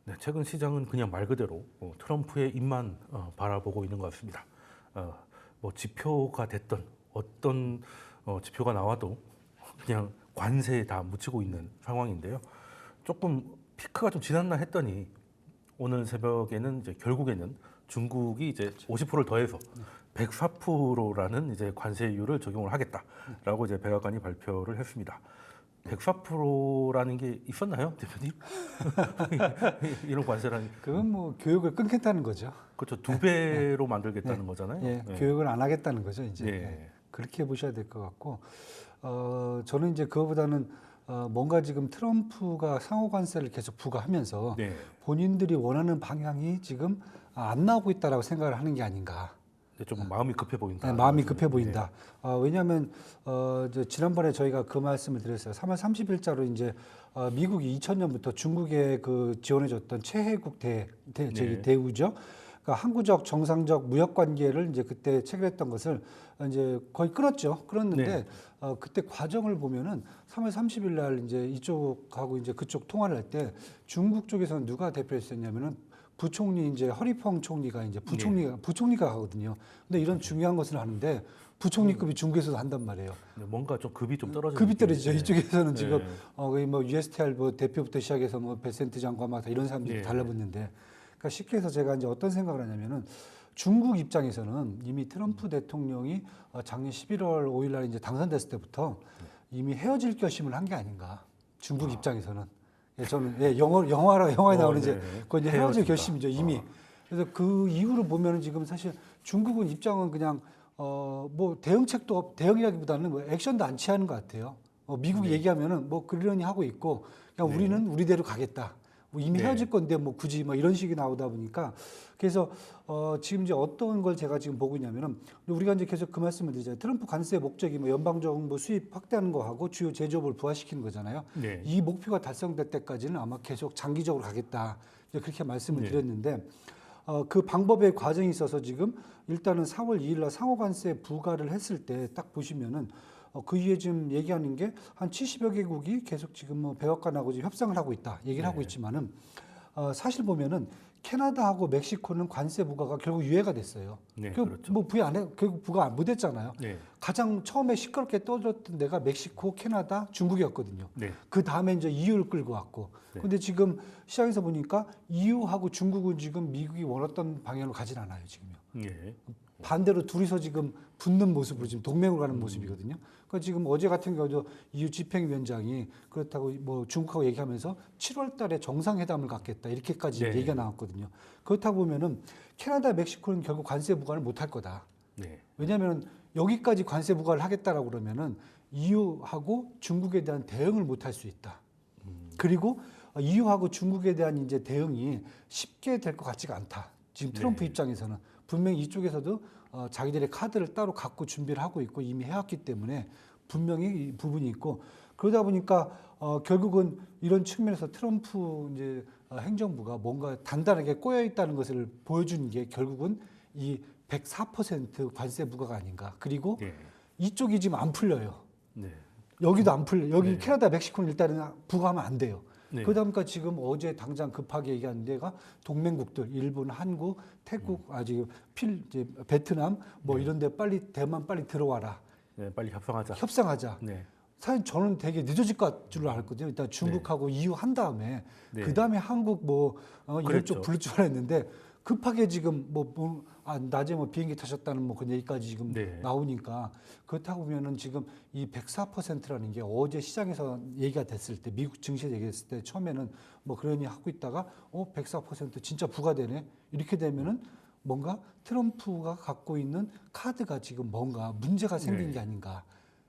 네, 최근 시장은 그냥 말 그대로 트럼프의 입만 바라보고 있는 것 같습니다. 뭐 지표가 됐던 어떤 지표가 나와도 그냥 관세에 다 묻히고 있는 상황인데요. 조금 피크가 좀 지났나 했더니 오늘 새벽에는 이제 결국에는 중국이 이제 50%를 더해서 104%라는 이제 관세율을 적용을 하겠다라고 이제 백악관이 발표를 했습니다. 104%라는 게 있었나요, 대표님? 이런 관세라는 그건 뭐 교육을 끊겠다는 거죠. 그렇죠. 두 배로 만들겠다는 거잖아요. 예, 네. 교육을 안 하겠다는 거죠, 이제. 네. 예, 그렇게 보셔야 될 것 같고, 저는 이제 그거보다는 뭔가 지금 트럼프가 상호 관세를 계속 부과하면서 네. 본인들이 원하는 방향이 지금 안 나오고 있다라고 생각을 하는 게 아닌가. 좀 마음이 급해 보인다. 네, 마음이 급해 보인다. 왜냐하면 지난번에 저희가 그 말씀을 드렸어요. 3월 30일자로 이제 미국이 2000년부터 중국에 그 지원해줬던 최혜국 대우죠. 그러니까 항구적 정상적 무역 관계를 이제 그때 체결했던 것을 이제 거의 끊었죠. 끊었는데 그때 과정을 보면은 3월 30일 날 이제 이쪽하고 이제 그쪽 통화를 할 때 중국 쪽에서는 누가 대표했었냐면은 부총리 이제 허리펑 총리가 이제 부총리가 하거든요. 근데 이런 중요한 것을 하는데 부총리급이 중국에서도 한단 말이에요. 뭔가 좀 급이 좀 떨어지는 급이 떨어지죠. 네. 이쪽에서는 지금 네. 거의 뭐 USTR 뭐 대표부터 시작해서 뭐 베센트 장관 막 이런 사람들이 네. 달라붙는데, 그러니까 쉽게 해서 제가 이제 어떤 생각을 하냐면은 중국 입장에서는 이미 트럼프 대통령이 작년 11월 5일 날 이제 당선됐을 때부터 이미 헤어질 결심을 한 게 아닌가. 중국 입장에서는. 예, 저는 영화에 나오는 이제 그 이제 헤어질 결심이죠, 이미. 그래서 그 이후로 보면은 지금 사실 중국은 입장은 그냥 뭐 대응이라기보다는 뭐 액션도 안 취하는 것 같아요. 미국이 얘기하면은 뭐 그러려니 하고 있고 그냥 우리는 우리대로 가겠다. 뭐 이미 헤어질 건데 뭐 굳이 뭐 이런 식이 나오다 보니까, 그래서 지금 이제 어떤 걸 제가 지금 보고 있냐면은 우리가 이제 계속 그 말씀을 드리잖아요. 트럼프 관세의 목적이 뭐 연방정부 수입 확대하는 거하고 주요 제조업을 부활시키는 거잖아요. 네. 이 목표가 달성될 때까지는 아마 계속 장기적으로 가겠다. 이제 그렇게 말씀을 드렸는데 그 방법의 과정이 있어서 지금 일단은 4월 2일 날 상호관세 부과를 했을 때 딱 보시면은 그 이후에 지금 얘기하는 게 한 70여 개국이 계속 지금 뭐 백악관하고 지금 협상을 하고 있다 얘기를 하고 있지만은 사실 보면은 캐나다하고 멕시코는 관세 부과가 결국 유예가 됐어요. 네, 그렇죠. 뭐 부여 안 해, 결국 부과 못 했잖아요. 네. 가장 처음에 시끄럽게 떠들었던 데가 멕시코, 캐나다, 중국이었거든요. 네. 그 다음에 이제 EU를 끌고 왔고. 근데 지금 시장에서 보니까 EU하고 중국은 지금 미국이 원했던 방향으로 가진 않아요, 지금요. 네. 반대로 둘이서 지금 붙는 모습으로 지금 동맹으로 가는 모습이거든요. 그러니까 지금 어제 같은 경우도 EU 집행위원장이 그렇다고 뭐 중국하고 얘기하면서 7월 달에 정상회담을 갖겠다 이렇게까지 얘기가 나왔거든요. 그렇다 보면은 캐나다, 멕시코는 결국 관세 부과를 못 할 거다. 네. 왜냐하면 여기까지 관세 부과를 하겠다라고 그러면은 EU하고 중국에 대한 대응을 못 할 수 있다. 그리고 EU하고 중국에 대한 이제 대응이 쉽게 될 것 같지가 않다. 지금 트럼프 입장에서는 분명히 이쪽에서도 자기들의 카드를 따로 갖고 준비를 하고 있고 이미 해왔기 때문에 분명히 이 부분이 있고, 그러다 보니까 결국은 이런 측면에서 트럼프 이제 행정부가 뭔가 단단하게 꼬여 있다는 것을 보여주는 게 결국은 이 104% 관세 부과가 아닌가. 그리고 이쪽이 지금 안 풀려요. 네. 여기도 안 풀려. 여기 캐나다, 멕시코는 일단은 부과하면 안 돼요. 네. 그러다 보니까 지금 어제 당장 급하게 얘기한 데가 동맹국들, 일본, 한국, 태국, 아직 이제 베트남 뭐 이런 데 대만 빨리 들어와라. 네, 빨리 협상하자. 협상하자. 네. 사실 저는 되게 늦어질 것 줄 알았거든요. 일단 중국하고 EU 한 다음에 그 다음에 한국 뭐 이런 쪽 부를 줄 알았는데 급하게 지금 낮에 뭐 비행기 타셨다는 뭐 그런 얘기까지 지금 나오니까, 그렇다고 보면은 지금 이 104%라는 게 어제 시장에서 얘기가 됐을 때, 미국 증시에서 얘기했을 때 처음에는 뭐 그러니 하고 있다가 104% 진짜 부과되네 이렇게 되면은 뭔가 트럼프가 갖고 있는 카드가 지금 뭔가 문제가 생긴 게 아닌가.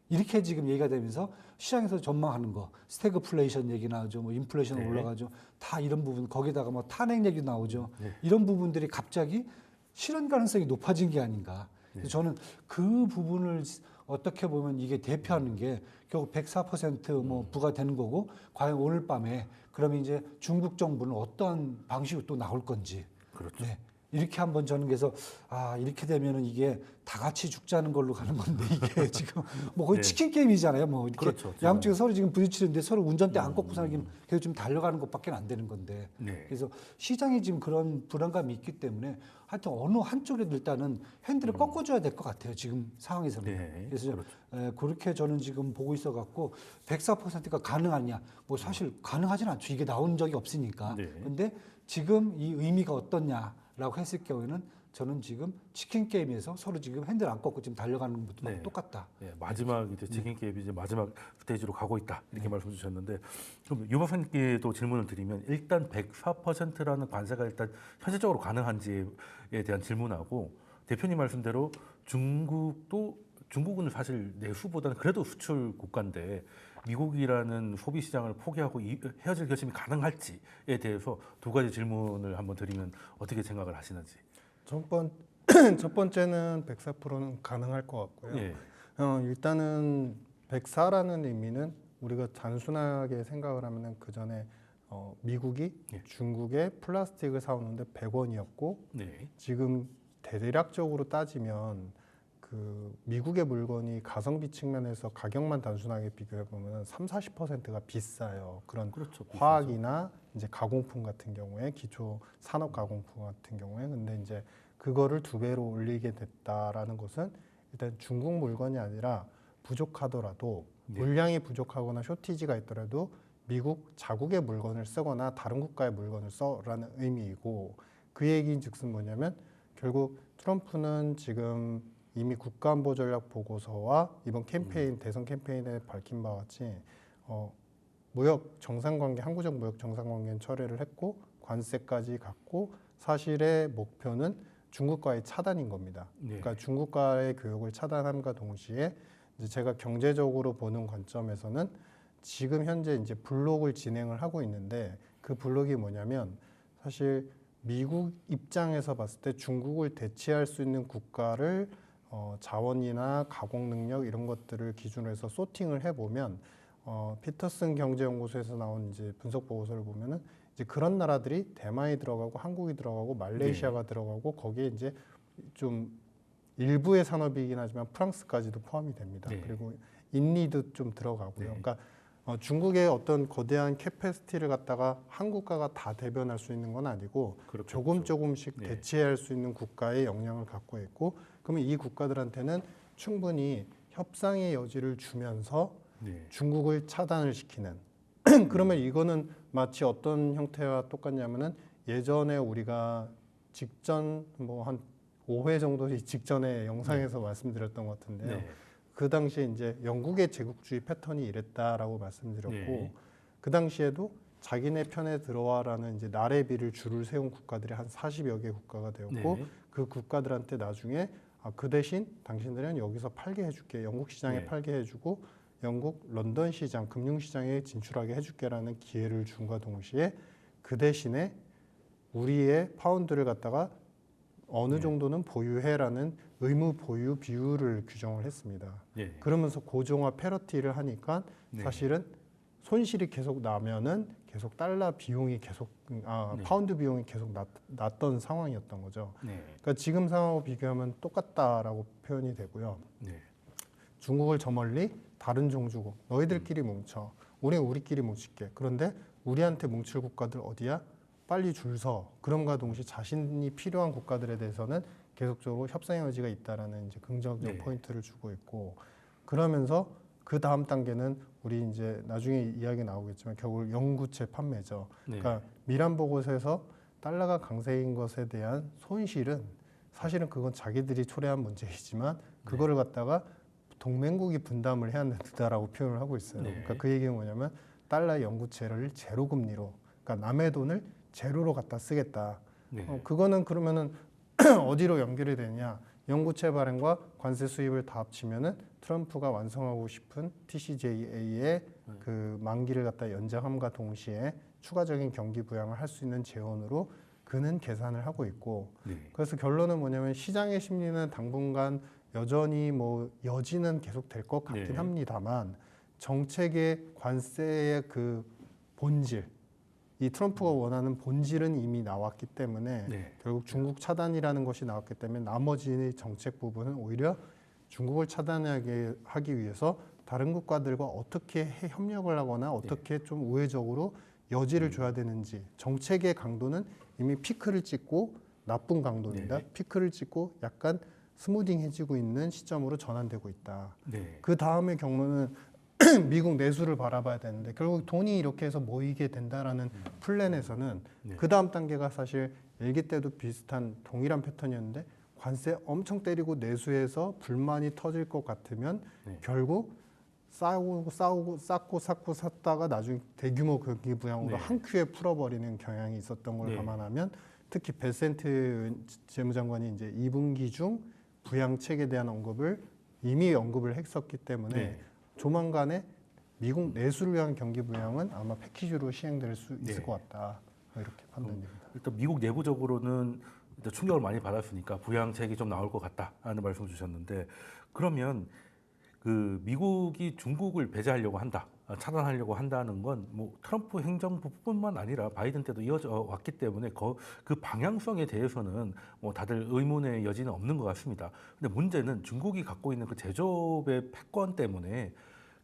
이렇게 지금 얘기가 되면서 시장에서 전망하는 거, 스태그플레이션 얘기 나오죠, 뭐 인플레이션 올라가죠, 다 이런 부분, 거기다가 뭐 탄핵 얘기 나오죠. 이런 부분들이 갑자기 실현 가능성이 높아진 게 아닌가. 그래서 저는 그 부분을 어떻게 보면 이게 대표하는 게 결국 104%뭐 부과되는 거고, 과연 오늘 밤에 그러면 이제 중국 정부는 어떠한 방식으로 또 나올 건지. 그렇죠. 네. 이렇게 한번 저는 그래서 이렇게 되면은 이게 다 같이 죽자는 걸로 가는 건데 이게 지금 뭐 거의 네. 치킨 게임이잖아요. 뭐 이렇게 그렇죠. 양쪽에 서로 지금 부딪히는데 서로 운전대 안 꺾고 살기는 계속 좀 달려가는 것밖에 안 되는 건데. 네. 그래서 시장이 지금 그런 불안감이 있기 때문에 하여튼 어느 한쪽에 일단은 핸들을 꺾어줘야 될 것 같아요. 지금 상황에서는. 네. 그래서 그렇죠. 그렇게 저는 지금 보고 있어 갖고 104%가 가능하냐? 뭐 사실 가능하진 않죠. 이게 나온 적이 없으니까. 네. 근데 지금 이 의미가 어떻냐라고 했을 경우에는 저는 지금 치킨 게임에서 서로 지금 핸들 안 꺾고 지금 달려가는 것도 네. 똑같다. 네, 마지막 이제 치킨 게임이 이제 마지막 스테이지로 가고 있다 이렇게 말씀 주셨는데 그럼 유 박사님께도 질문을 드리면 일단 104%라는 관세가 일단 현실적으로 가능한지에 대한 질문하고 대표님 말씀대로 중국은 사실 내수보다는 그래도 수출 국가인데 미국이라는 소비 시장을 포기하고 헤어질 결심이 가능할지에 대해서 두 가지 질문을 한번 드리면 어떻게 생각을 하시는지. 첫 번째는 104%는 가능할 것 같고요. 예. 일단은 104라는 의미는 우리가 단순하게 생각을 하면은 그 전에 미국이 예. 중국에 플라스틱을 사오는데 100원이었고 네. 지금 대략적으로 따지면 그 미국의 물건이 가성비 측면에서 가격만 단순하게 비교해 보면 30-40%가 비싸요. 그런 그렇죠. 화학이나 이제 가공품 같은 경우에 기초 산업 가공품 같은 경우에 근데 이제 그거를 2배로 올리게 됐다라는 것은 일단 중국 물건이 아니라 부족하더라도 네. 물량이 부족하거나 쇼티지가 있더라도 미국 자국의 물건을 쓰거나 다른 국가의 물건을 써라는 의미이고 그 얘기인즉슨 뭐냐면 결국 트럼프는 지금 이미 국가안보전략 보고서와 이번 캠페인 대선 캠페인에 밝힌 바와 같이 무역 정상관계 항구적 무역 정상관계는 철회를 했고 관세까지 갔고 사실의 목표는 중국과의 차단인 겁니다. 네. 그러니까 중국과의 교역을 차단함과 동시에 이제 제가 경제적으로 보는 관점에서는 지금 현재 이제 블록을 진행을 하고 있는데 그 블록이 뭐냐면 사실 미국 입장에서 봤을 때 중국을 대체할 수 있는 국가를 자원이나 가공 능력 이런 것들을 기준으로 해서 소팅을 해보면 피터슨 경제연구소에서 나온 이제 분석 보고서를 보면은 이제 그런 나라들이 대만이 들어가고 한국이 들어가고 말레이시아가 들어가고 거기에 이제 좀 일부의 산업이긴 하지만 프랑스까지도 포함이 됩니다. 네. 그리고 인리도 좀 들어가고요. 네. 그러니까 중국의 어떤 거대한 캐패시티를 갖다가 한 국가가 다 대변할 수 있는 건 아니고 그렇겠죠. 조금씩 네. 대체할 수 있는 국가의 역량을 갖고 있고 그러면 이 국가들한테는 충분히 협상의 여지를 주면서 네. 중국을 차단을 시키는 그러면 이거는 마치 어떤 형태와 똑같냐면은 예전에 우리가 직전 뭐 한 5회 정도 직전에 영상에서 말씀드렸던 것 같은데요. 네. 그 당시에 이제 영국의 제국주의 패턴이 이랬다라고 말씀드렸고 네. 그 당시에도 자기네 편에 들어와라는 이제 나래비를 줄을 세운 국가들이 한 40여 개 국가가 되었고 네. 그 국가들한테 나중에 그 대신 당신들은 여기서 팔게 해줄게 영국 시장에 네. 팔게 해주고 영국 런던 시장 금융 시장에 진출하게 해줄게라는 기회를 준과 동시에 그 대신에 우리의 파운드를 갖다가 어느 네. 정도는 보유해라는 의무 보유 비율을 규정을 했습니다. 네. 그러면서 고정화 패러티를 하니까 네. 사실은 손실이 계속 나면은 계속 달러 비용이 계속 네. 파운드 비용이 계속 났던 상황이었던 거죠. 네. 그러니까 지금 상황하고 비교하면 똑같다라고 표현이 되고요. 네. 중국을 저 멀리 다른 종주국 너희들끼리 뭉쳐 우리는 우리끼리 뭉칠게. 그런데 우리한테 뭉칠 국가들 어디야? 빨리 줄 서. 그럼과 동시에 자신이 필요한 국가들에 대해서는 계속적으로 협상의 여지가 있다라는 이제 긍정적 네. 포인트를 주고 있고 그러면서 그 다음 단계는 우리 이제 나중에 이야기 나오겠지만 결국 영구채 판매죠. 네. 그러니까 미란 보고서에서 달러가 강세인 것에 대한 손실은 사실은 그건 자기들이 초래한 문제이지만 그거를 갖다가 동맹국이 분담을 해야 된다라고 표현을 하고 있어요. 네. 그러니까 그 얘기는 뭐냐면 달러 영구채를 제로 금리로, 그러니까 남의 돈을 제로로 갖다 쓰겠다. 네. 그거는 그러면은 어디로 연결이 되냐? 영구채 발행과 관세 수입을 다 합치면은 트럼프가 완성하고 싶은 TCJA의 그 만기를 갖다 연장함과 동시에 추가적인 경기 부양을 할 수 있는 재원으로 그는 계산을 하고 있고 네. 그래서 결론은 뭐냐면 시장의 심리는 당분간 여전히 뭐 여지는 계속 될 것 같긴 네. 합니다만 정책의 관세의 그 본질 이 트럼프가 원하는 본질은 이미 나왔기 때문에 네. 결국 중국 차단이라는 것이 나왔기 때문에 나머지 정책 부분은 오히려 중국을 차단하게 하기 위해서 다른 국가들과 어떻게 협력을 하거나 어떻게 좀 우회적으로 여지를 줘야 되는지 정책의 강도는 이미 피크를 찍고 나쁜 강도입니다. 네. 피크를 찍고 약간 스무딩해지고 있는 시점으로 전환되고 있다. 네. 그 다음의 경로는 미국 내수를 바라봐야 되는데 결국 돈이 이렇게 해서 모이게 된다라는 플랜에서는 네. 그 다음 단계가 사실 일기 때도 비슷한 동일한 패턴이었는데 관세 엄청 때리고 내수해서 불만이 터질 것 같으면 네. 결국 쌓고 샀다가 나중에 대규모 경기 부양으로 네. 한 큐에 풀어버리는 경향이 있었던 걸 네. 감안하면 특히 베센트 재무장관이 이제 2분기 중 부양책에 대한 언급을 이미 언급을 했었기 때문에 네. 조만간에 미국 내수를 위한 경기 부양은 아마 패키지로 시행될 수 있을 네. 것 같다. 이렇게 판단됩니다. 일단 미국 내부적으로는 이제 충격을 많이 받았으니까 부양책이 좀 나올 것 같다 하는 말씀 주셨는데 그러면 그 미국이 중국을 배제하려고 한다, 차단하려고 한다는 건 뭐 트럼프 행정부뿐만 아니라 바이든 때도 이어져 왔기 때문에 그 방향성에 대해서는 뭐 다들 의문의 여지는 없는 것 같습니다. 근데 문제는 중국이 갖고 있는 그 제조업의 패권 때문에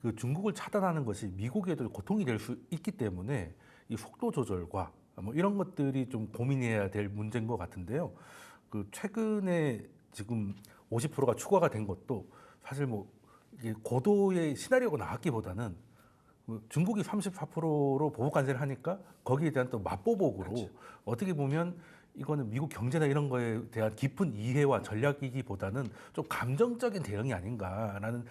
그 중국을 차단하는 것이 미국에도 고통이 될 수 있기 때문에 이 속도 조절과 뭐 이런 것들이 좀 고민해야 될 문제인 것 같은데요. 그 최근에 지금 50%가 추가가 된 것도 사실 뭐 이게 고도의 시나리오가 나왔기보다는 중국이 34%로 보복 관세를 하니까 거기에 대한 또 맞보복으로 그렇죠. 어떻게 보면 이거는 미국 경제나 이런 거에 대한 깊은 이해와 전략이기보다는 좀 감정적인 대응이 아닌가라는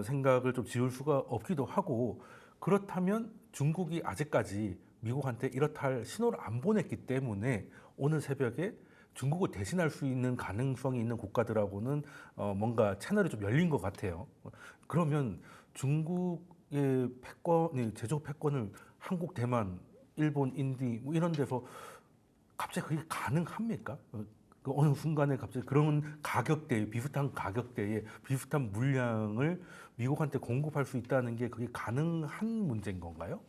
생각을 좀 지울 수가 없기도 하고 그렇다면 중국이 아직까지 미국한테 이렇다 할 신호를 안 보냈기 때문에 오늘 새벽에 중국을 대신할 수 있는 가능성이 있는 국가들하고는 뭔가 채널이 좀 열린 것 같아요. 그러면 중국의 패권, 제조업 패권을 한국, 대만, 일본, 인디 뭐 이런 데서 갑자기 그게 가능합니까? 그 어느 순간에 갑자기 그런 가격대에 비슷한 가격대에 비슷한 물량을 미국한테 공급할 수 있다는 게 그게 가능한 문제인 건가요?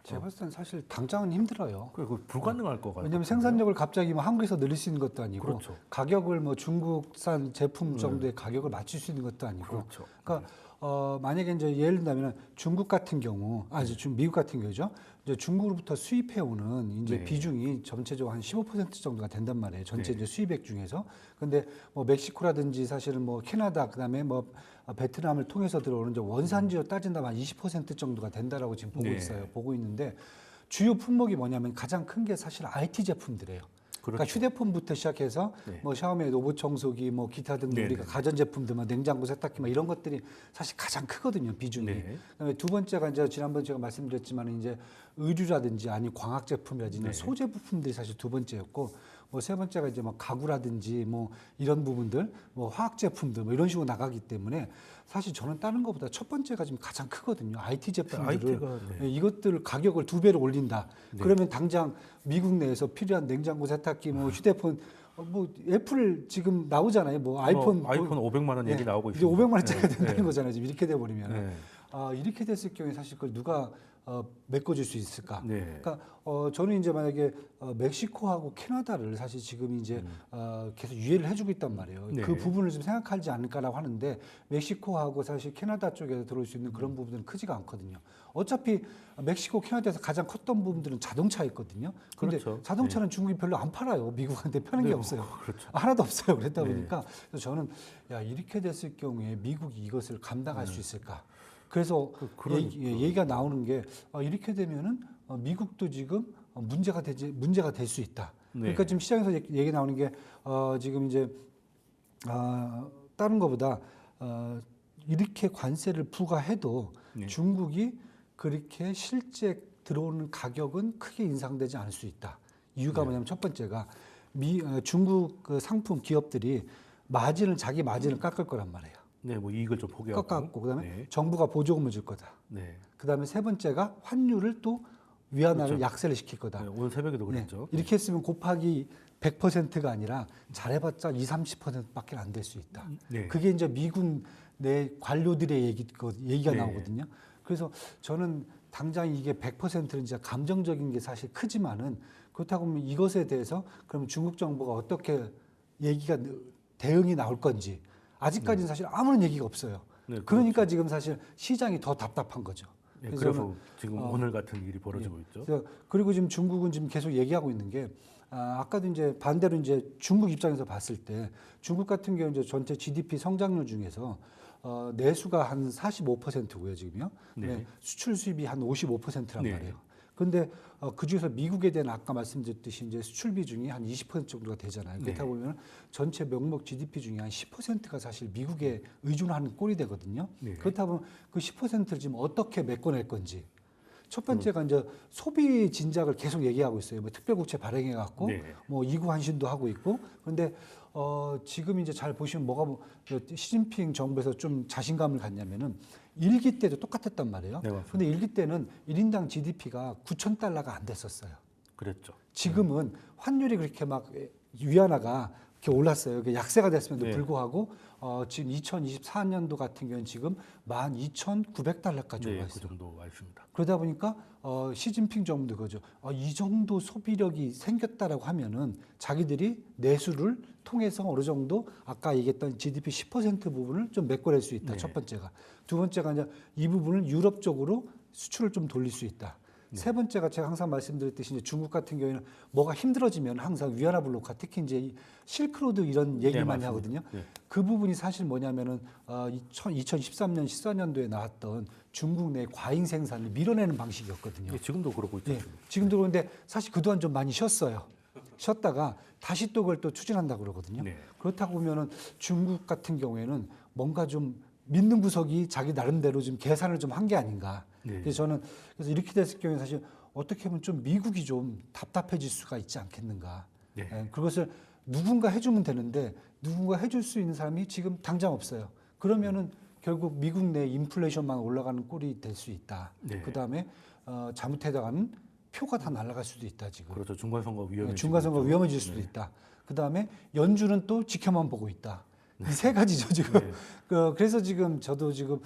제가 봤을 때는 사실 당장은 힘들어요. 그거 불가능할 것 같아요. 왜냐하면 생산력을 갑자기 뭐 한국에서 늘릴 수 있는 것도 아니고 그렇죠. 가격을 뭐 중국산 제품 정도의 가격을 맞출 수 있는 것도 아니고 그렇죠. 그러니까 만약에 이제 예를 들면 중국 같은 경우, 지금 미국 같은 경우죠. 이제 중국으로부터 수입해오는 이제 네. 비중이 전체적으로 한 15% 정도가 된단 말이에요. 전체 네. 이제 수입액 중에서. 근데 뭐 멕시코라든지 사실은 뭐 캐나다, 그다음에 뭐 베트남을 통해서 들어오는 이제 원산지로 따진다면 한 20% 정도가 된다라고 지금 보고 네. 있어요. 보고 있는데 주요 품목이 뭐냐면 가장 큰 게 사실 IT 제품들이에요. 그러니까 휴대폰부터 시작해서 네. 뭐 샤오미 로봇 청소기, 뭐 기타 등등 네, 우리가 네. 가전 제품들, 뭐 냉장고, 세탁기, 뭐 이런 것들이 사실 가장 크거든요 비중이. 네. 그다음에 두 번째가 이제 지난번 제가 말씀드렸지만 이제 의류라든지 아니 광학 제품이라든지 네. 소재 부품들이 사실 두 번째였고. 뭐 세 번째가 이제 뭐 가구라든지 뭐 이런 부분들, 뭐 화학 제품들 뭐 이런 식으로 나가기 때문에 사실 저는 다른 것보다 첫 번째가 지금 가장 크거든요. IT 제품들을 IT가, 네. 이것들 가격을 2배로 올린다. 네. 그러면 당장 미국 내에서 필요한 냉장고, 세탁기, 뭐 휴대폰, 뭐 애플 지금 나오잖아요. 뭐 아이폰, 아이폰 500만 원 얘기 네. 나오고 이제 있습니다. 500만 원짜리가 네. 된다는 네. 거잖아요. 지금 이렇게 돼 버리면. 네. 이렇게 됐을 경우에 사실 그걸 누가 메꿔줄 수 있을까? 네. 그러니까 저는 이제 만약에 멕시코하고 캐나다를 사실 지금 이제 계속 유예를 해주고 있단 말이에요. 네. 그 부분을 좀 생각하지 않을까라고 하는데 멕시코하고 사실 캐나다 쪽에서 들어올 수 있는 그런 부분들은 크지가 않거든요. 어차피 멕시코, 캐나다에서 가장 컸던 부분들은 자동차였거든요. 그런데 그렇죠. 자동차는 중국이 별로 안 팔아요. 미국한테 파는 게 네, 없어요. 그렇죠. 하나도 없어요. 그랬다 네. 보니까 그래서 저는 야 이렇게 됐을 경우에 미국이 이것을 감당할 수 있을까? 그래서 얘기가 나오는 게 이렇게 되면은 미국도 지금 문제가 될 수 있다. 네. 그러니까 지금 시장에서 얘기 나오는 게 지금 이제 다른 것보다 이렇게 관세를 부과해도 네. 중국이 그렇게 실제 들어오는 가격은 크게 인상되지 않을 수 있다. 이유가 뭐냐면 첫 번째가 중국 그 상품 기업들이 자기 마진을 깎을 거란 말이에요. 네, 뭐 이익을 좀 포기하고. 깎았고 그다음에 네. 정부가 보조금을 줄 거다. 네. 그다음에 세 번째가 환율을 또 위안화를 그렇죠. 약세를 시킬 거다. 네, 오늘 새벽에도 네. 그랬죠. 이렇게 했으면 곱하기 100%가 아니라 잘해봤자 20-30%밖에 안 될 수 있다. 네. 그게 이제 미국 내 관료들의 얘기가 네. 나오거든요. 그래서 저는 당장 이게 100%는 진짜 감정적인 게 사실 크지만은 그렇다고 하면 이것에 대해서 그럼 중국 정부가 어떻게 얘기가 대응이 나올 건지 아직까지는 사실 아무런 얘기가 없어요. 네, 그러니까 지금 사실 시장이 더 답답한 거죠. 네, 그래서 그래서 지금 오늘 같은 일이 벌어지고 있죠. 그리고 지금 중국은 지금 계속 얘기하고 있는 게 아까도 이제 반대로 이제 중국 입장에서 봤을 때 중국 같은 경우 이제 전체 GDP 성장률 중에서 내수가 한 45%고요 지금요. 네. 수출 수입이 한 55%란 네. 말이에요. 그런데 그 중에서 미국에 대한 아까 말씀드렸듯이 이제 수출 비중이 한 20% 정도가 되잖아요. 네. 그렇다 보면 전체 명목 GDP 중에 한 10%가 사실 미국에 의존하는 꼴이 되거든요. 네. 그렇다 보면 그 10%를 지금 어떻게 메꿔낼 건지. 첫 번째가 이제 소비 진작을 계속 얘기하고 있어요. 뭐 특별국채 발행해 갖고 네. 뭐 이구환신도 하고 있고. 그런데 지금 이제 잘 보시면 시진핑 정부에서 좀 자신감을 갖냐면은 일기 때도 똑같았단 말이에요. 네, 맞습니다. 근데 일기 때는 1인당 GDP가 9,000달러가 안 됐었어요. 그랬죠. 지금은 환율이 그렇게 막 위안화가 이렇게 올랐어요. 약세가 됐음에도 네. 불구하고 지금 2024년도 같은 경우는 지금 12,900달러까지 네, 올라 그 있어요. 정도 와 있습니다. 그러다 보니까 시진핑 정부도 그거죠. 이 정도 소비력이 생겼다라고 하면은 자기들이 내수를 통해서 어느 정도 아까 얘기했던 GDP 10% 부분을 좀 메꿔낼 수 있다. 네. 첫 번째가. 두 번째가 이제 이 부분을 유럽 쪽으로 수출을 좀 돌릴 수 있다. 세 번째가 제가 항상 말씀드렸듯이 이제 중국 같은 경우에는 뭐가 힘들어지면 항상 위안화 블록화, 특히 이제 이 실크로드 이런 얘기를 많이 맞습니다. 하거든요. 네. 그 부분이 사실 뭐냐면은 2013년, 14년도에 나왔던 중국 내 과잉 생산을 밀어내는 방식이었거든요. 네, 지금도 그러고 있죠. 예, 지금도 그런데 사실 그동안 좀 많이 쉬었어요. 쉬었다가 다시 또 그걸 또 추진한다고 그러거든요. 네. 그렇다고 보면은 중국 같은 경우에는 뭔가 좀 믿는 구석이 자기 나름대로 좀 계산을 좀 한 게 아닌가. 네. 그래서 저는 이렇게 됐을 경우에 사실 어떻게 보면 좀 미국이 좀 답답해질 수가 있지 않겠는가. 네. 예, 그것을 누군가 해주면 되는데 누군가 해줄 수 있는 사람이 지금 당장 없어요. 그러면은 결국 미국 내 인플레이션만 올라가는 꼴이 될 수 있다. 네. 그다음에 잘못해가면 표가 다 날아갈 수도 있다 지금. 그렇죠. 중간선거 위험해. 중간선거 위험해질 수도 있다. 그다음에 연준은 또 지켜만 보고 있다. 이 세 가지죠 지금. 네. 그래서 지금 저도 지금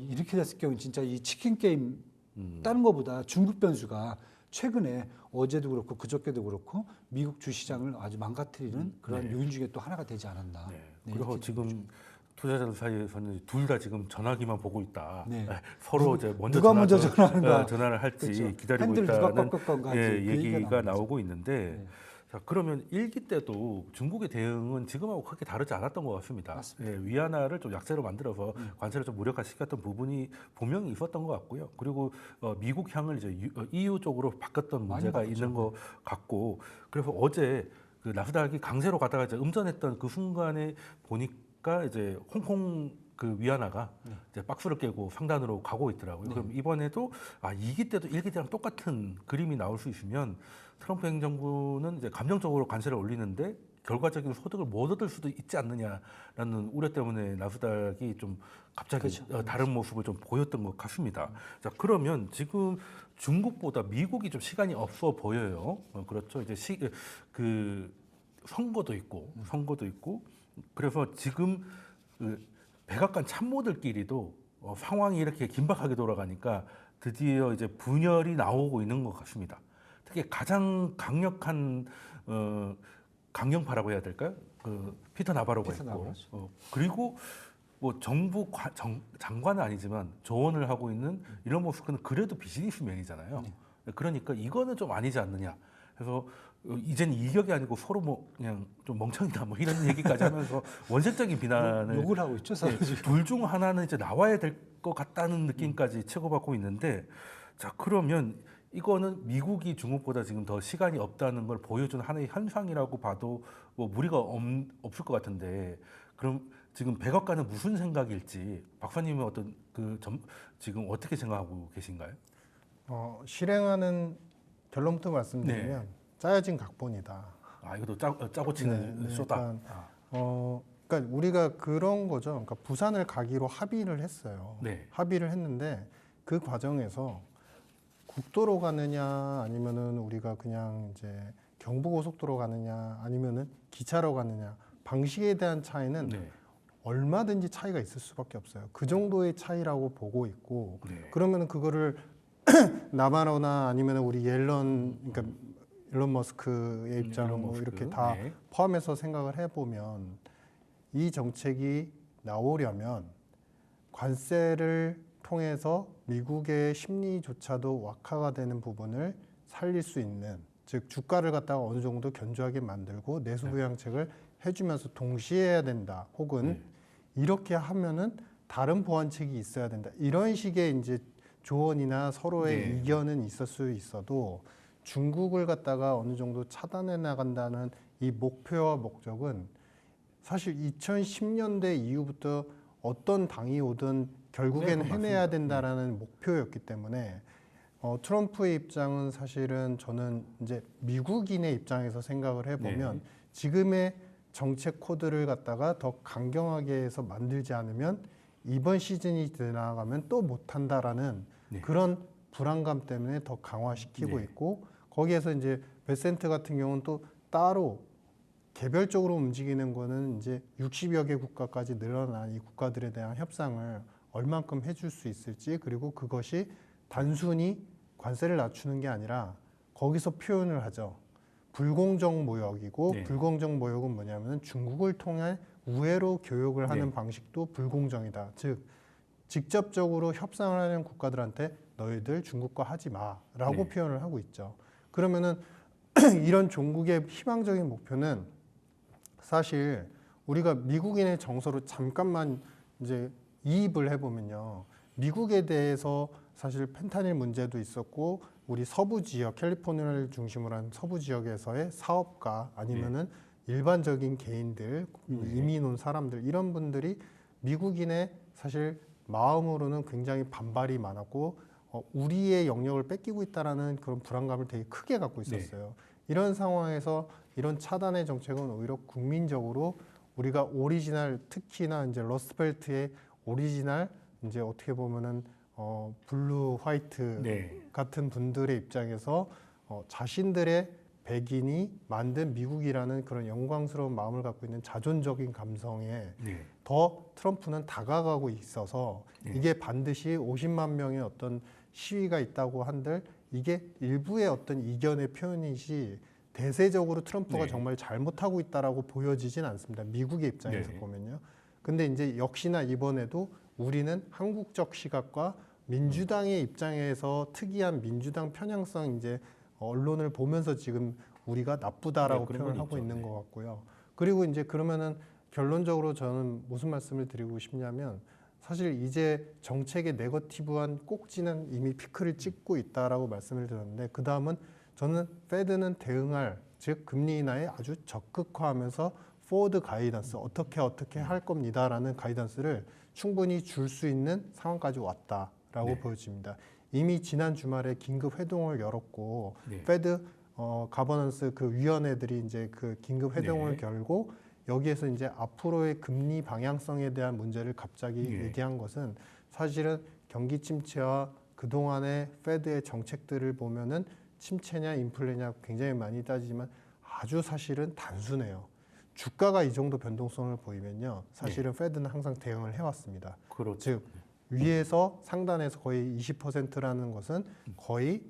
이렇게 됐을 경우 진짜 이 치킨 게임 음. 다른 것보다 중국 변수가 최근에 어제도 그렇고 그저께도 그렇고 미국 주시장을 아주 망가뜨리는 그런 네. 요인 중에 또 하나가 되지 않았나. 네. 네, 그리고 이렇게 지금 투자자들 사이에서는 둘 다 지금 전화기만 보고 있다. 네. 서로 이제 먼저 누가 먼저 전화하는가. 전화를 할지 그렇죠. 기다리고 핸들 누가 있다는 꺾을 건가 하지. 그 얘기가 나오는 나오고 있는데 네. 자, 그러면 일기 때도 중국의 대응은 지금하고 크게 다르지 않았던 것 같습니다. 맞습니다. 예, 위안화를 좀 약세로 만들어서 관세를 좀 무력화시켰던 부분이 분명히 있었던 것 같고요. 그리고 미국 향을 이제 EU 쪽으로 바꿨던 많이 문제가 바꿨죠. 있는 것 같고, 그래서 어제 그 나스닥이 강세로 가다가 이제 음전했던 그 순간에 보니까 이제 홍콩 그 위안화가 이제 박스를 깨고 상단으로 가고 있더라고요. 그럼 이번에도 이기 때도 일기 때랑 똑같은 그림이 나올 수 있으면 트럼프 행정부는 이제 감정적으로 관세를 올리는데 결과적인 소득을 못 얻을 수도 있지 않느냐라는 우려 때문에 나스닥이 좀 갑자기 그렇죠. 다른 모습을 좀 보였던 것 같습니다. 자, 그러면 지금 중국보다 미국이 좀 시간이 없어 보여요. 그렇죠. 이제 그 선거도 있고 그래서 지금 그 백악관 참모들끼리도 상황이 이렇게 긴박하게 돌아가니까 드디어 이제 분열이 나오고 있는 것 같습니다. 특히 가장 강력한 강경파라고 해야 될까요? 그 피터 나바로가 피터 있고, 나바로죠. 그리고 뭐 정부 장관은 아니지만 조언을 하고 있는 일론 머스크는 그래도 비즈니스맨이잖아요. 그러니까 이거는 좀 아니지 않느냐. 그래서 이제는 이격이 아니고 서로 뭐 그냥 좀 멍청이다 뭐 이런 얘기까지 하면서 원색적인 비난을 욕을 하고 있죠 서로 지금. 둘 중 하나는 이제 나와야 될 것 같다는 느낌까지 치고받고 있는데, 자, 그러면 이거는 미국이 중국보다 지금 더 시간이 없다는 걸 보여주는 하나의 현상이라고 봐도 뭐 무리가 없을 것 같은데, 그럼 지금 백악관은 무슨 생각일지 박사님은 지금 어떻게 생각하고 계신가요? 실행하는 결론부터 말씀드리면 짜여진 각본이다. 이것도 짜고 치는 쇼다. 그러니까 우리가 그런 거죠. 그러니까 부산을 가기로 합의를 했어요. 네. 합의를 했는데 그 과정에서 국도로 가느냐 아니면은 우리가 그냥 이제 경부고속도로 가느냐 아니면은 기차로 가느냐 방식에 대한 차이는 네. 얼마든지 차이가 있을 수밖에 없어요. 그 정도의 차이라고 보고 있고 네. 그러면은 그거를 나바로나 아니면 우리 그러니까 일론 머스크의 입장 일론 뭐 머스크. 이렇게 다 네. 포함해서 생각을 해보면 이 정책이 나오려면 관세를 통해서 미국의 심리조차도 완화가 되는 부분을 살릴 수 있는, 즉 주가를 갖다가 어느 정도 견조하게 만들고 내수 부양책을 해주면서 동시에 해야 된다. 혹은 이렇게 하면은 다른 보완책이 있어야 된다. 이런 식의 이제 조언이나 서로의 이견은 있을 수 있어도 중국을 갖다가 어느 정도 차단해 나간다는 이 목표와 목적은 사실 2010년대 이후부터 어떤 당이 오든 결국에는 해내야 된다라는 목표였기 때문에 트럼프의 입장은 사실은 저는 이제 미국인의 입장에서 생각을 해보면 지금의 정책 코드를 갖다가 더 강경하게 해서 만들지 않으면 이번 시즌이 지나가면 또 못한다라는 그런 불안감 때문에 더 강화시키고 있고, 거기에서 이제 베센트 같은 경우는 또 따로 개별적으로 움직이는 거는 이제 60여 개 국가까지 늘어난 이 국가들에 대한 협상을 얼만큼 해줄 수 있을지, 그리고 그것이 단순히 관세를 낮추는 게 아니라 거기서 표현을 하죠. 불공정 모욕이고, 불공정 모욕은 뭐냐면 중국을 통해 우회로 교역을 하는 방식도 불공정이다. 즉 직접적으로 협상을 하는 국가들한테 너희들 중국과 하지 마라고 표현을 하고 있죠. 그러면은 이런 종국의 희망적인 목표는 사실 우리가 미국인의 정서로 잠깐만 이제 이입을 해보면요, 미국에 대해서 사실 펜타닐 문제도 있었고, 우리 서부 지역, 캘리포니아를 중심으로 한 서부 지역에서의 사업가 아니면은 일반적인 개인들, 이민 온 사람들, 이런 분들이 미국인의 사실 마음으로는 굉장히 반발이 많았고, 우리의 영역을 뺏기고 있다라는 그런 불안감을 되게 크게 갖고 있었어요. 이런 상황에서 이런 차단의 정책은 오히려 국민적으로 우리가 오리지널, 특히나 이제 러스트벨트의 오리지널, 이제 어떻게 보면은 블루 화이트 같은 분들의 입장에서 자신들의 백인이 만든 미국이라는 그런 영광스러운 마음을 갖고 있는 자존적인 감성에 더 트럼프는 다가가고 있어서 이게 반드시 50만 명의 어떤 시위가 있다고 한들 이게 일부의 어떤 이견의 표현이지 대세적으로 트럼프가 정말 잘못하고 있다라고 보여지진 않습니다. 미국의 입장에서 보면요. 근데 이제 역시나 이번에도 우리는 한국적 시각과 민주당의 입장에서 특이한 민주당 편향성 이제 언론을 보면서 지금 우리가 나쁘다라고 표현을 하고 있는 것 같고요. 그리고 이제 그러면은 결론적으로 저는 무슨 말씀을 드리고 싶냐면, 사실 이제 정책의 네거티브한 꼭지는 이미 피크를 찍고 있다라고 말씀을 드렸는데, 그 다음은 저는 페드는 대응할, 즉 금리 인하에 아주 적극화하면서 포워드 가이던스, 어떻게 할 겁니다라는 가이던스를 충분히 줄 수 있는 상황까지 왔다라고 보여집니다. 이미 지난 주말에 긴급 회동을 열었고, 페드 가버넌스 그 위원회들이 이제 그 긴급 회동을 열고, 여기에서 이제 앞으로의 금리 방향성에 대한 문제를 갑자기 얘기한 것은 사실은 경기 침체와 그동안의 페드의 정책들을 보면은 침체냐 인플레냐 굉장히 많이 따지지만 아주 사실은 단순해요. 주가가 이 정도 변동성을 보이면요, 사실은 페드는 항상 대응을 해왔습니다. 즉 위에서 상단에서 거의 20%라는 것은 거의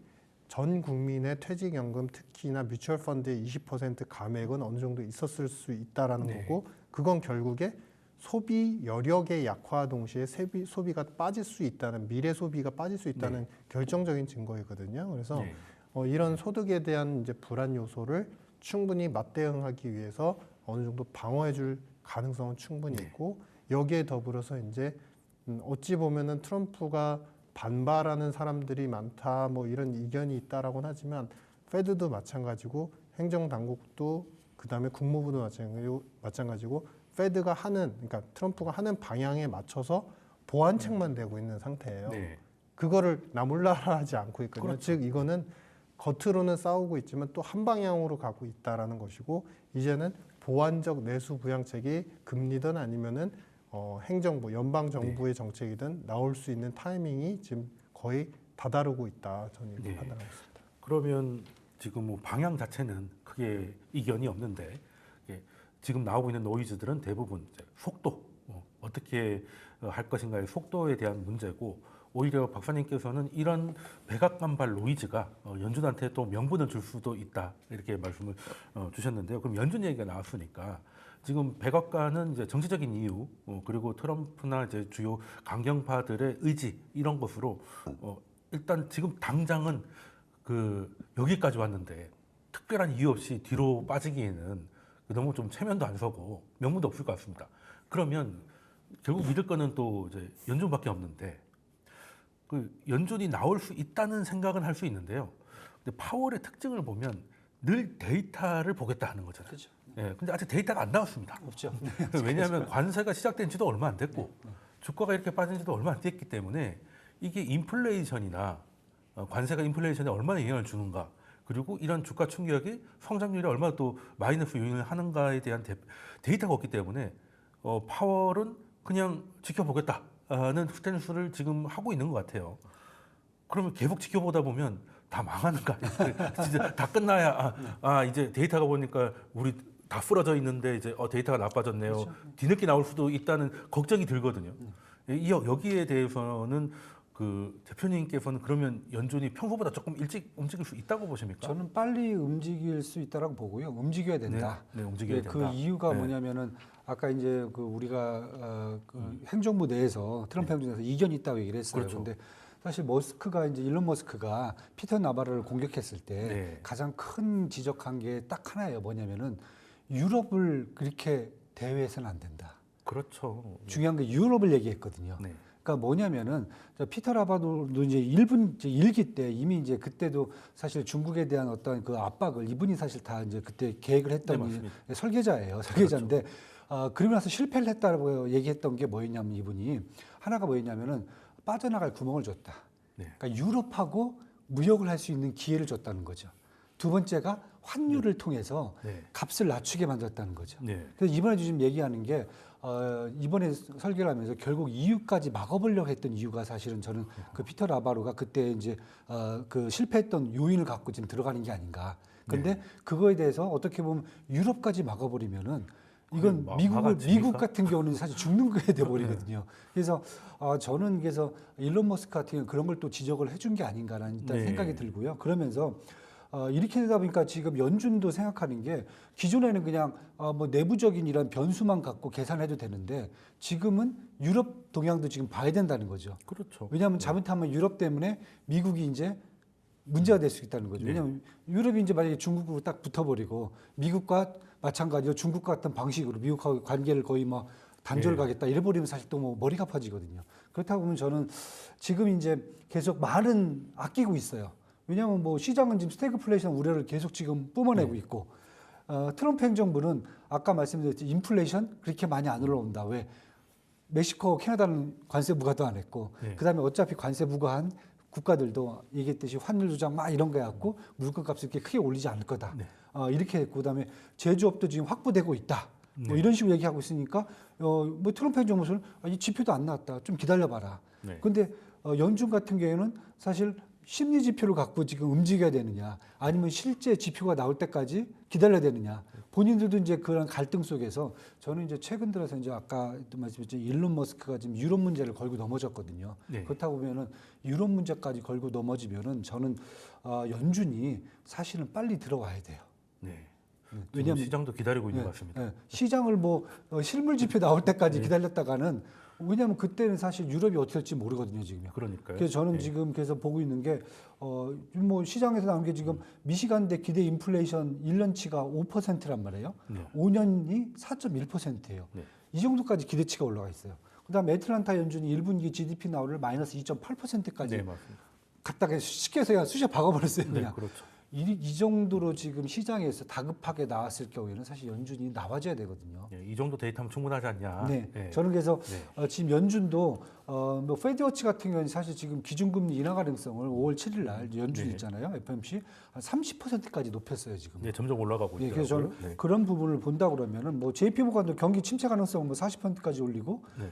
전 국민의 퇴직연금, 특히나 뮤추얼 펀드의 20% 감액은 어느 정도 있었을 수 있다라는 거고, 그건 결국에 소비 여력의 약화 동시에 소비가 빠질 수 있다는, 미래 소비가 빠질 수 있다는 결정적인 증거이거든요. 그래서 이런 소득에 대한 이제 불안 요소를 충분히 맞대응하기 위해서 어느 정도 방어해줄 가능성은 충분히 있고, 여기에 더불어서 이제 어찌 보면은 트럼프가 반발하는 사람들이 많다, 뭐 이런 이견이 있다라고는 하지만 페드도 마찬가지고 행정당국도 그다음에 국무부도 마찬가지고 페드가 하는, 그러니까 트럼프가 하는 방향에 맞춰서 보완책만 되고 있는 상태예요. 그거를 나 몰라라 하지 않고 있거든요. 즉 이거는 겉으로는 싸우고 있지만 또 한 방향으로 가고 있다라는 것이고, 이제는 보완적 내수 부양책이 금리든 아니면은 행정부, 연방 정부의 정책이든 나올 수 있는 타이밍이 지금 거의 다다르고 있다. 저는 이렇게 판단하고 있습니다. 그러면 지금 뭐 방향 자체는 크게 이견이 없는데, 지금 나오고 있는 노이즈들은 대부분 이제 속도, 어떻게 할 것인가의 속도에 대한 문제고, 오히려 박사님께서는 이런 백악관발 노이즈가 연준한테 또 명분을 줄 수도 있다 이렇게 말씀을 주셨는데요. 그럼 연준 얘기가 나왔으니까 지금 백악관은 이제 정치적인 이유 그리고 트럼프나 이제 주요 강경파들의 의지 이런 것으로 일단 지금 당장은 그 여기까지 왔는데 특별한 이유 없이 뒤로 빠지기에는 너무 좀 체면도 안 서고 명분도 없을 것 같습니다. 그러면 결국 믿을 거는 또 이제 연준밖에 없는데 그 연준이 나올 수 있다는 생각은 할 수 있는데요. 근데 파월의 특징을 보면 늘 데이터를 보겠다 하는 거잖아요. 그렇죠. 예, 근데 아직 데이터가 안 나왔습니다. 없죠. 왜냐하면 관세가 시작된 지도 얼마 안 됐고 주가가 이렇게 빠진 지도 얼마 안 됐기 때문에 이게 인플레이션이나 관세가 인플레이션에 얼마나 영향을 주는가 그리고 이런 주가 충격이 성장률에 얼마나 또 마이너스 요인을 하는가에 대한 데이터가 없기 때문에 파월은 그냥 지켜보겠다는 스탠스를 지금 하고 있는 것 같아요. 그러면 계속 지켜보다 보면 다 망하는 거 아니에요? 진짜 다 끝나야 이제 데이터가 보니까 우리 다 부러져 있는데 이제 데이터가 나빠졌네요. 그렇죠. 뒤늦게 나올 수도 있다는 걱정이 들거든요. 여기에 대해서는 그 대표님께서는 그러면 연준이 평소보다 조금 일찍 움직일 수 있다고 보십니까? 저는 빨리 움직일 수 있다라고 보고요. 움직여야 된다. 네, 움직여야 된다. 그 이유가 네. 뭐냐면은 아까 이제 그 우리가 그 행정부 내에서 트럼프 행정부에서 이견이 있다고 얘기를 했어요. 그렇죠. 그런데 사실 머스크가 이제 일론 머스크가 피터 나바로를 공격했을 때 네. 가장 큰 지적한 게 딱 하나예요. 뭐냐면은 유럽을 그렇게 대회해서는 안 된다. 그렇죠. 중요한 게 유럽을 얘기했거든요. 네. 그러니까 뭐냐면은 저 피터 라바도도 이제 일기 때 이미 이제 그때도 사실 중국에 대한 어떤 그 압박을 이분이 사실 다 이제 그때 계획을 했던 네, 맞습니다. 설계자예요. 설계자인데 그러고 나서 실패를 했다고 얘기했던 게 뭐였냐면 이분이 하나가 뭐였냐면은 빠져나갈 구멍을 줬다. 네. 그러니까 유럽하고 무역을 할 수 있는 기회를 줬다는 거죠. 두 번째가 환율을 통해서 네. 값을 낮추게 만들었다는 거죠. 네. 그래서 이번에 지금 얘기하는 게 이번에 설계를 하면서 결국 EU까지 막아보려고 했던 이유가 사실은 저는 그 피터 라바로가 그때 이제 그 실패했던 요인을 갖고 지금 들어가는 게 아닌가. 그런데 그거에 대해서 어떻게 보면 유럽까지 막아버리면은 이건 미국 같은 경우는 사실 죽는 거에 돼 버리거든요. 그래서 저는 그래서 일론 머스크 같은 경우 그런 걸 또 지적을 해준 게 아닌가라는 일단 네. 생각이 들고요. 그러면서 이렇게 되다 보니까 지금 연준도 생각하는 게 기존에는 그냥 뭐 내부적인 이런 변수만 갖고 계산해도 되는데 지금은 유럽 동향도 지금 봐야 된다는 거죠. 그렇죠. 왜냐하면 잘못하면 유럽 때문에 미국이 이제 문제가 될 수 있다는 거죠. 네. 왜냐하면 유럽이 이제 만약에 중국으로 딱 붙어버리고 미국과 마찬가지로 중국 같은 방식으로 미국하고 관계를 거의 뭐 단절 가겠다 이래버리면 사실 또 뭐 머리가 아파지거든요. 그렇다고 보면 저는 지금 이제 계속 말은 아끼고 있어요. 왜냐하면 뭐 시장은 지금 스태그플레이션 우려를 계속 지금 뿜어내고 있고 트럼프 행정부는 아까 말씀드렸듯이 인플레이션 그렇게 많이 안 올라온다. 왜? 멕시코, 캐나다는 관세 부과도 안 했고 네. 그다음에 어차피 관세 부과한 국가들도 얘기했듯이 환율 조작 막 이런 거 해갖고 물건값을 이렇게 크게 올리지 않을 거다. 네. 이렇게 했고 그다음에 제조업도 지금 확보되고 있다. 뭐 네. 이런 식으로 얘기하고 있으니까 뭐 트럼프 행정부는 이 지표도 안 나왔다. 좀 기다려봐라. 네. 근데 연준 같은 경우에는 사실 심리 지표를 갖고 지금 움직여야 되느냐, 아니면 실제 지표가 나올 때까지 기다려야 되느냐. 본인들도 이제 그런 갈등 속에서 저는 이제 최근 들어서 이제 아까 말씀드렸죠 일론 머스크가 지금 유럽 문제를 걸고 넘어졌거든요. 네. 그렇다고 보면은 유럽 문제까지 걸고 넘어지면은 저는 연준이 사실은 빨리 들어와야 돼요. 네. 왜냐하면 왜냐하면 시장도 기다리고 있는 것 같습니다. 네. 시장을 뭐 실물 지표 나올 때까지 기다렸다가는 왜냐하면 그때는 사실 유럽이 어떻게 될지 모르거든요 지금요. 그러니까요. 그래서 저는 네. 지금 계속 보고 있는 게 뭐 시장에서 나온 게 지금 미시간대 기대 인플레이션 1년치가 5%란 말이에요. 네. 5년이 4.1%예요. 네. 이 정도까지 기대치가 올라가 있어요. 그다음 애틀란타 연준이 1분기 GDP 나오를 마이너스 2.8%까지 네, 맞습니다. 갖다가 쉽게 해서 그냥 쑤셔 박아버렸어요. 네, 그냥. 그렇죠. 이 정도로 지금 시장에서 다급하게 나왔을 경우에는 사실 연준이 나와줘야 되거든요. 네, 이 정도 데이터면 충분하지 않냐. 네. 네. 저는 그래서 네. 지금 연준도 뭐 페드워치 같은 경우는 사실 지금 기준금리 인하 가능성을 5월 7일 날 연준 네. 있잖아요. FOMC 한 30%까지 높였어요 지금. 네, 점점 올라가고 예, 있더라고요. 그래서 저는 네. 그런 부분을 본다 그러면은 뭐 JP 모건도 경기 침체 가능성을 뭐 40%까지 올리고 네.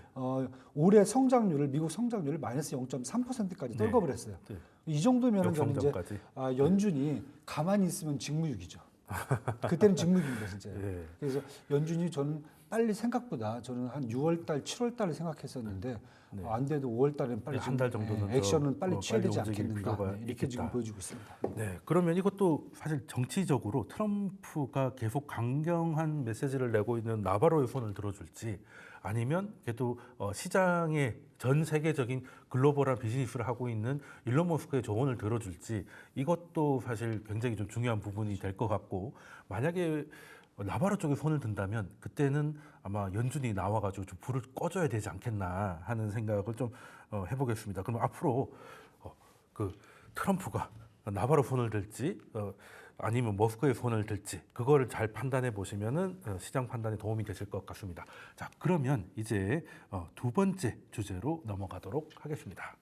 올해 성장률을 미국 성장률을 마이너스 0.3%까지 네. 떨궈버렸어요. 네. 이 정도면은 저는 이제 역성장까지. 연준이 가만히 있으면 직무유기죠. 그때는 직무유기입니다 진짜. 네. 그래서 연준이 저는 빨리 생각보다 저는 한 6월달, 7월달을 생각했었는데 네. 안 돼도 5월달은 빨리 네, 한달 정도는 더, 액션은 빨리 취해야 되지 움직일 않겠는가 필요가 이렇게 있겠다. 지금 보여주고 있습니다. 네, 그러면 이것도 사실 정치적으로 트럼프가 계속 강경한 메시지를 내고 있는 나바로의 손을 들어줄지 아니면 그래도 시장의 전 세계적인 글로벌한 비즈니스를 하고 있는 일론 머스크의 조언을 들어줄지 이것도 사실 굉장히 좀 중요한 부분이 될 것 같고 만약에 나바로 쪽에 손을 든다면 그때는 아마 연준이 나와가지고 좀 불을 꺼줘야 되지 않겠나 하는 생각을 좀 해보겠습니다. 그럼 앞으로 그 트럼프가 나바로 손을 들지 아니면 머스크의 손을 들지 그거를 잘 판단해 보시면은 시장 판단에 도움이 되실 것 같습니다. 자, 그러면 이제 두 번째 주제로 넘어가도록 하겠습니다.